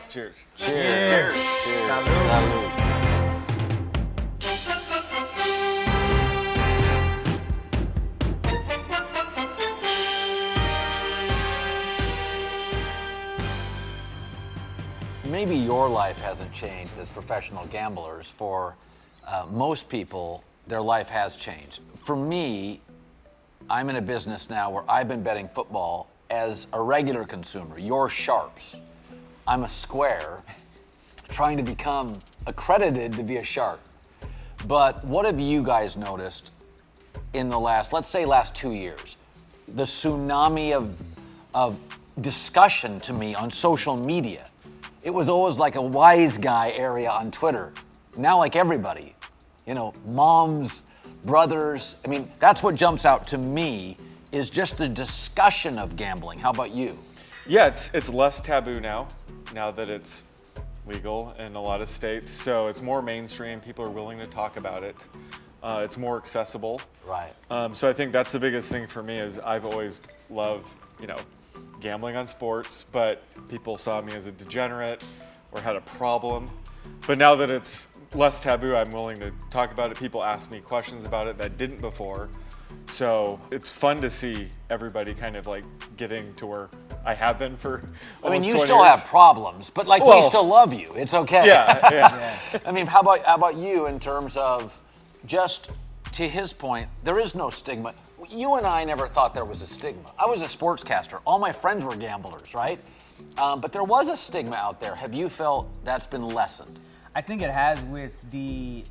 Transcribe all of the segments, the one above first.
Cheers. Cheers. Cheers. Cheers. Salud. Salud. Maybe your life hasn't changed as professional gamblers. For most people, their life has changed. For me, I'm in a business now where I've been betting football as a regular consumer. You're sharps. I'm a square trying to become accredited to be a sharp. But what have you guys noticed in the last 2 years? The tsunami of discussion to me on social media. It was always like a wise guy area on Twitter. Now, like everybody, moms, brothers. I mean, that's what jumps out to me is just the discussion of gambling. How about you? Yeah, it's less taboo now that it's legal in a lot of states. So it's more mainstream. People are willing to talk about it. It's more accessible. Right. So I think that's the biggest thing for me is I've always loved, gambling on sports, but people saw me as a degenerate or had a problem. But now that it's less taboo, I'm willing to talk about it. People ask me questions about it that didn't before. So it's fun to see everybody kind of like getting to where I have been for almost you 20 still years. have problems, but we still love you. It's okay. Yeah. I mean, how about you in terms of just to his point, there is no stigma. You and I never thought there was a stigma. I was a sportscaster. All my friends were gamblers, right? But there was a stigma out there. Have you felt that's been lessened? I think it has with the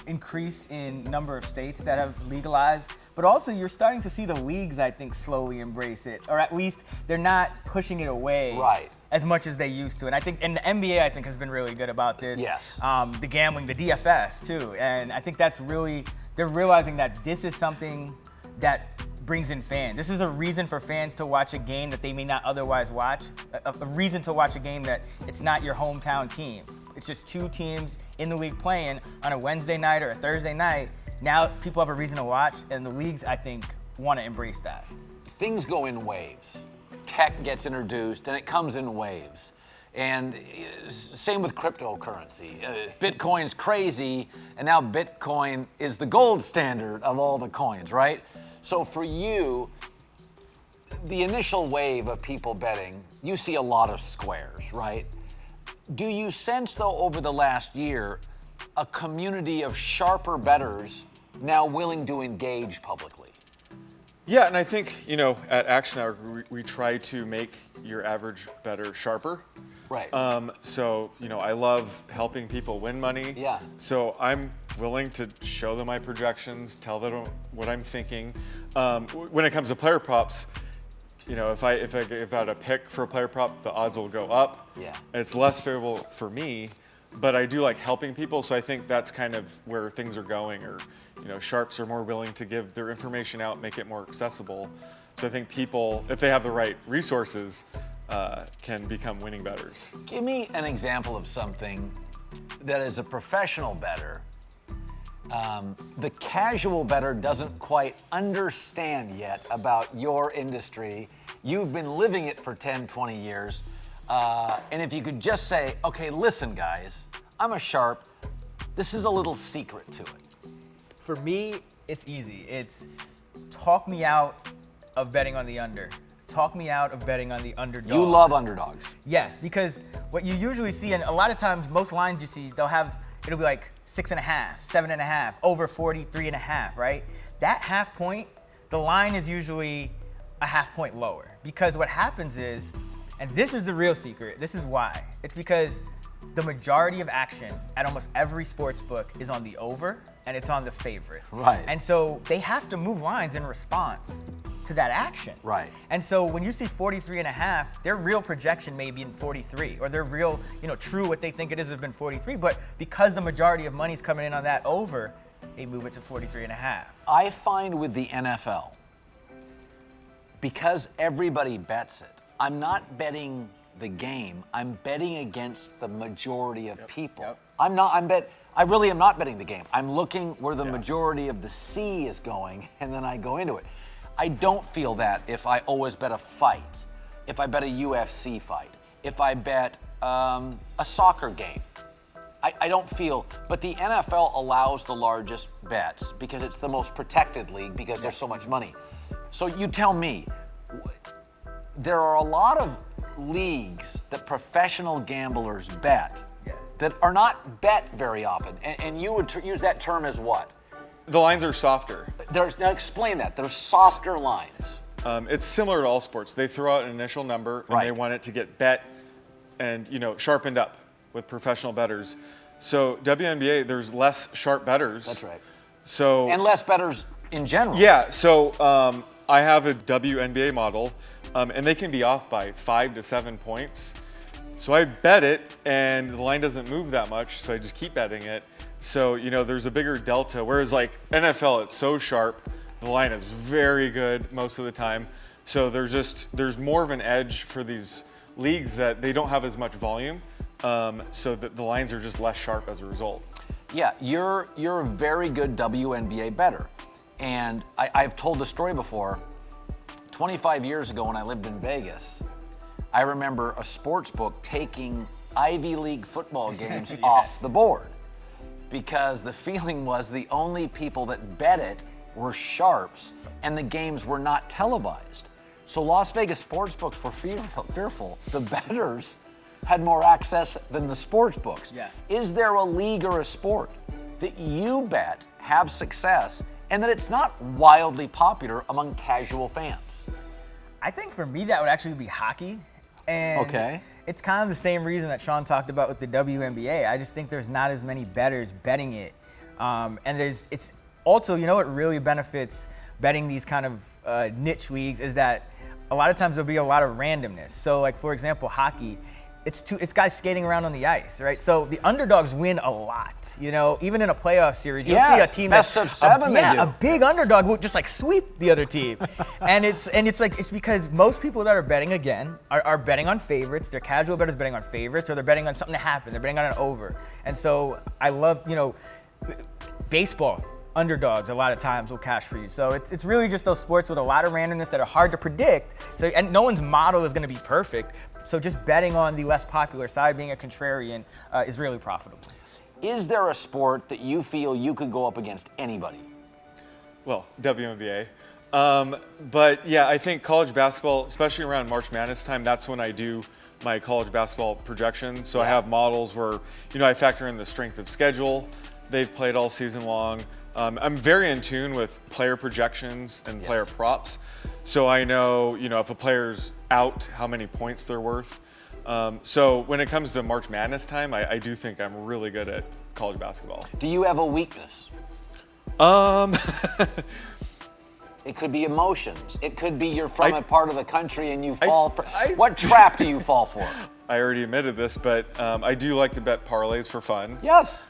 increase in number of states that have legalized, but also you're starting to see the leagues, I think, slowly embrace it, or at least they're not pushing it away as much as they used to. And I think, and the NBA, I think, has been really good about this. Yes. The gambling, the DFS too, and I think that's really, they're realizing that this is something that brings in fans. This is a reason for fans to watch a game that they may not otherwise watch, a reason to watch a game that it's not your hometown team. It's just two teams in the league playing on a Wednesday night or a Thursday night. Now people have a reason to watch, and the leagues, I think, want to embrace that. Things go in waves. Tech gets introduced, and it comes in waves. And same with cryptocurrency. Bitcoin's crazy, and now Bitcoin is the gold standard of all the coins, right? So for you, the initial wave of people betting, you see a lot of squares, right? Do you sense, though, over the last year, a community of sharper bettors now willing to engage publicly? Yeah, and I think, at Action Hour, we try to make your average bettor sharper. Right. So, I love helping people win money. Yeah. So I'm willing to show them my projections, tell them what I'm thinking. When it comes to player props, if I had a pick for a player prop, the odds will go up. Yeah. It's less favorable for me, but I do like helping people. So I think that's kind of where things are going, or, sharps are more willing to give their information out, make it more accessible. So I think people, if they have the right resources, can become winning bettors. Give me an example of something that as a professional bettor, the casual bettor doesn't quite understand yet about your industry. You've been living it for 10, 20 years. And if you could just say, okay, listen, guys, I'm a sharp. This is a little secret to it. For me, it's easy. It's talk me out of betting on the under. Talk me out of betting on the underdog. You love underdogs. Yes, because what you usually see, and a lot of times, most lines you see, it'll be like 6.5, 7.5, over 43.5, right? That half point, the line is usually a half point lower. Because what happens is, and this is the real secret, this is why. It's because the majority of action at almost every sports book is on the over and it's on the favorite. Right. And so they have to move lines in response to that action. Right. And so when you see 43.5, their real projection may be in 43, or their real, true what they think it is has been 43. But because the majority of money's coming in on that over, they move it to 43.5. I find with the NFL, because everybody bets it, I'm not betting the game, I'm betting against the majority of people. Yep. I really am not betting the game. I'm looking where the majority of the sea is going, and then I go into it. I don't feel that if I always bet a fight, if I bet a UFC fight, if I bet a soccer game. I don't feel, but the NFL allows the largest bets because it's the most protected league because there's so much money. So you tell me, there are a lot of leagues that professional gamblers bet that are not bet very often, and you would use that term as what? The lines are softer. Now explain that. There's softer lines. It's similar to all sports. They throw out an initial number and they want it to get bet and sharpened up with professional bettors. So WNBA, there's less sharp bettors. That's right. So and less bettors in general. Yeah. So I have a WNBA model, and they can be off by 5 to 7 points. So I bet it, and the line doesn't move that much, so I just keep betting it. So there's a bigger delta. Whereas like NFL, it's so sharp, the line is very good most of the time. So there's more of an edge for these leagues that they don't have as much volume, so that the lines are just less sharp as a result. Yeah, you're a very good WNBA bettor. And I've told the story before. 25 years ago when I lived in Vegas, I remember a sports book taking Ivy League football games off the board because the feeling was the only people that bet it were sharps and the games were not televised. So Las Vegas sports books were fearful. The bettors had more access than the sports books. Yeah. Is there a league or a sport that you bet have success and that it's not wildly popular among casual fans? I think for me that would actually be hockey. And it's kind of the same reason that Sean talked about with the WNBA. I just think there's not as many bettors betting it. And it's also, what really benefits betting these kind of niche leagues is that a lot of times there'll be a lot of randomness. So like, for example, hockey, it's guys skating around on the ice, right? So the underdogs win a lot, even in a playoff series, you'll see a team best of seven. A big underdog will just like sweep the other team. and it's because most people that are betting again are betting on favorites. They're casual bettors betting on favorites, or they're betting on something to happen. They're betting on an over. And so I love, baseball. Underdogs a lot of times will cash for you. So it's really just those sports with a lot of randomness that are hard to predict. So and no one's model is going to be perfect. So just betting on the less popular side, being a contrarian, is really profitable. Is there a sport that you feel you could go up against anybody? Well, WNBA. But yeah, I think college basketball, especially around March Madness time, that's when I do my college basketball projections. So I have models where, I factor in the strength of schedule. They've played all season long. I'm very in tune with player projections and player props. So I know, if a player's out, how many points they're worth. So when it comes to March Madness time, I do think I'm really good at college basketball. Do you have a weakness? It could be emotions. It could be you're from a part of the country and you fall for. What trap do you fall for? I already admitted this, but I do like to bet parlays for fun. Yes.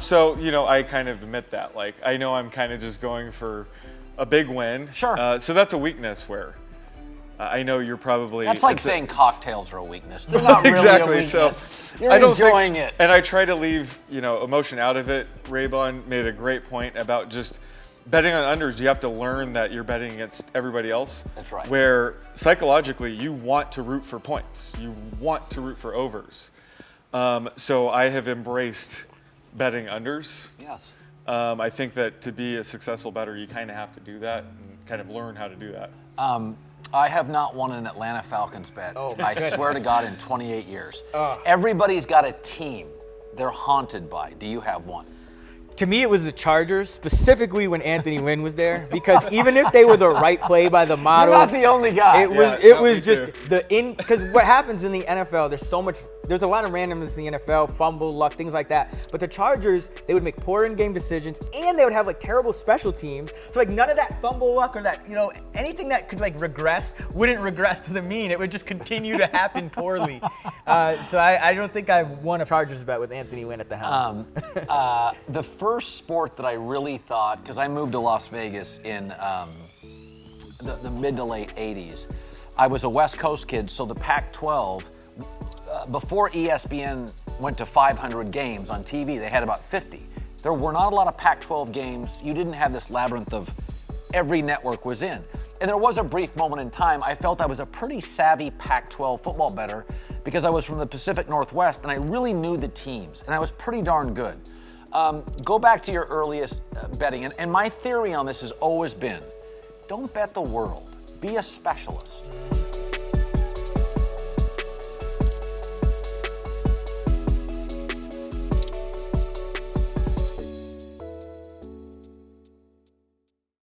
So, I kind of admit that. Like, I know I'm kind of just going for a big win. Sure. So that's a weakness where I know you're probably. That's like saying cocktails are a weakness. They're not really exactly. a weakness. So you're enjoying it. And I try to leave, emotion out of it. Raybon made a great point about just betting on unders. You have to learn that you're betting against everybody else. That's right. Where psychologically you want to root for points. You want to root for overs. So I have embraced betting unders. Yes. I think that to be a successful bettor, you kind of have to do that and kind of learn how to do that. I have not won an Atlanta Falcons bet. I swear to God, in 28 years. Everybody's got a team they're haunted by. Do you have one? To me, it was the Chargers, specifically when Anthony Lynn was there, because even if they were the right play by the model, you're not the only guy. It was just because what happens in the NFL, there's a lot of randomness in the NFL, fumble, luck, things like that. But the Chargers, they would make poor in-game decisions, and they would have like terrible special teams. So like none of that fumble luck or that anything that could like regress wouldn't regress to the mean. It would just continue to happen poorly. So I don't think I won a Chargers bet with Anthony Lynn at the helm. The first sport that I really thought, because I moved to Las Vegas in the mid to late 80s, I was a West Coast kid, so the Pac-12, before ESPN went to 500 games on TV, they had about 50. There were not a lot of Pac-12 games. You didn't have this labyrinth of every network was in. And there was a brief moment in time I felt I was a pretty savvy Pac-12 football bettor because I was from the Pacific Northwest and I really knew the teams and I was pretty darn good. Go back to your earliest betting, and my theory on this has always been, don't bet the world, be a specialist.